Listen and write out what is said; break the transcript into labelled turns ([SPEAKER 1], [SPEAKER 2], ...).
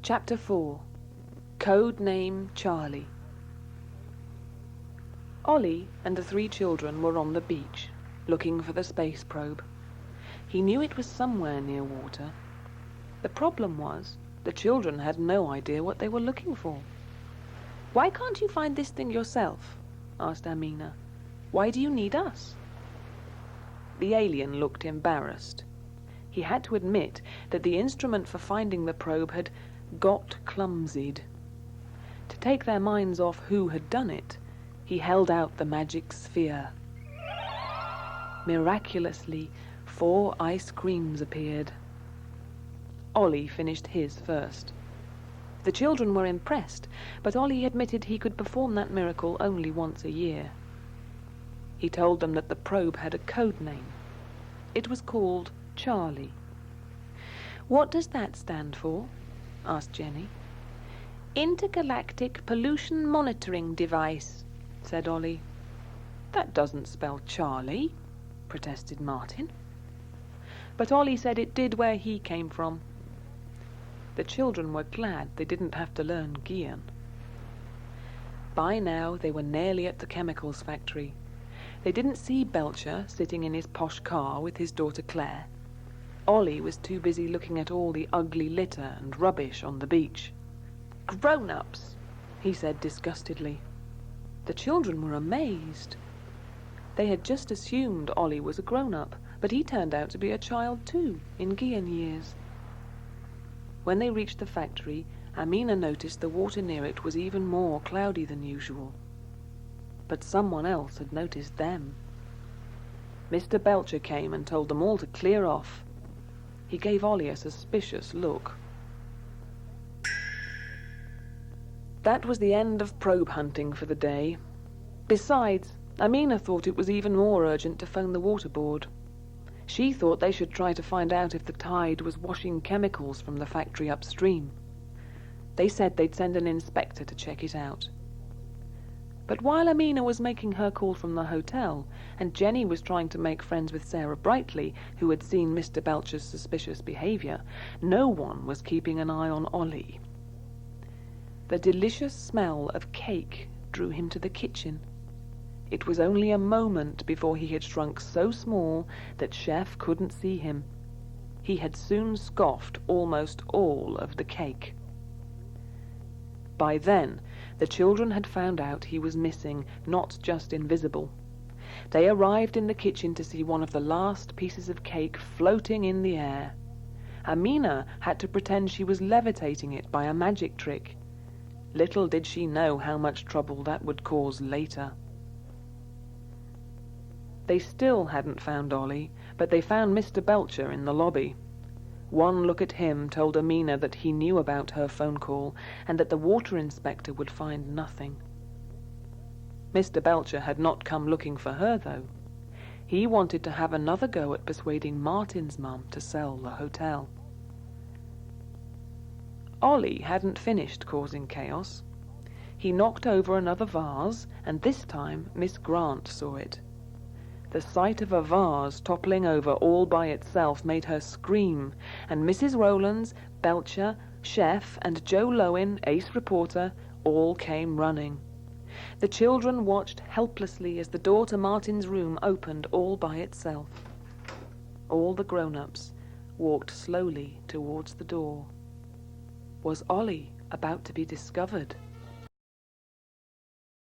[SPEAKER 1] Chapter 4. Code Name Charlie. Ollie and the 3 children were on the beach, looking for the space probe. He knew it was somewhere near water. The problem was, the children had no idea what they were looking for. "Why can't you find this thing yourself?" asked Amina. "Why do you need us?" The alien looked embarrassed. He had to admit that the instrument for finding the probe had got clumsied. To take their minds off who had done it, he held out the magic sphere. Miraculously, 4 ice creams appeared. Ollie finished his first. The children were impressed, but Ollie admitted he could perform that miracle only once a year. He told them that the probe had a code name. It was called Charlie. "What does that stand for?" asked Jenny. "Intergalactic Pollution Monitoring Device," said Ollie. "That doesn't spell Charlie," protested Martin. But Ollie said it did where he came from. The children were glad they didn't have to learn Guian. By now they were nearly at the chemicals factory. They didn't see Belcher sitting in his posh car with his daughter Claire. Ollie was too busy looking at all the ugly litter and rubbish on the beach. "Grown-ups," he said disgustedly. The children were amazed. They had just assumed Ollie was a grown-up, but he turned out to be a child too, in Guian years. When they reached the factory, Amina noticed the water near it was even more cloudy than usual. But someone else had noticed them. Mr. Belcher came and told them all to clear off. He gave Ollie a suspicious look. That was the end of probe hunting for the day. Besides, Amina thought it was even more urgent to phone the water board. She thought they should try to find out if the tide was washing chemicals from the factory upstream. They said they'd send an inspector to check it out. But while Amina was making her call from the hotel, and Jenny was trying to make friends with Sarah Brightly, who had seen Mr. Belcher's suspicious behavior, no one was keeping an eye on Ollie. The delicious smell of cake drew him to the kitchen. It was only a moment before he had shrunk so small that Chef couldn't see him. He had soon scoffed almost all of the cake. By then, the children had found out he was missing, not just invisible. They arrived in the kitchen to see one of the last pieces of cake floating in the air. Amina had to pretend she was levitating it by a magic trick. Little did she know how much trouble that would cause later. They still hadn't found Ollie, but they found Mr. Belcher in the lobby. One look at him told Amina that he knew about her phone call and that the water inspector would find nothing. Mr. Belcher had not come looking for her, though. He wanted to have another go at persuading Martin's mum to sell the hotel. Ollie hadn't finished causing chaos. He knocked over another vase, and this time Miss Grant saw it. The sight of a vase toppling over all by itself made her scream, and Mrs. Rowlands, Belcher, Chef, and Joe Lowen, ace reporter, all came running. The children watched helplessly as the door to Martin's room opened all by itself. All the grown-ups walked slowly towards the door. Was Ollie about to be discovered?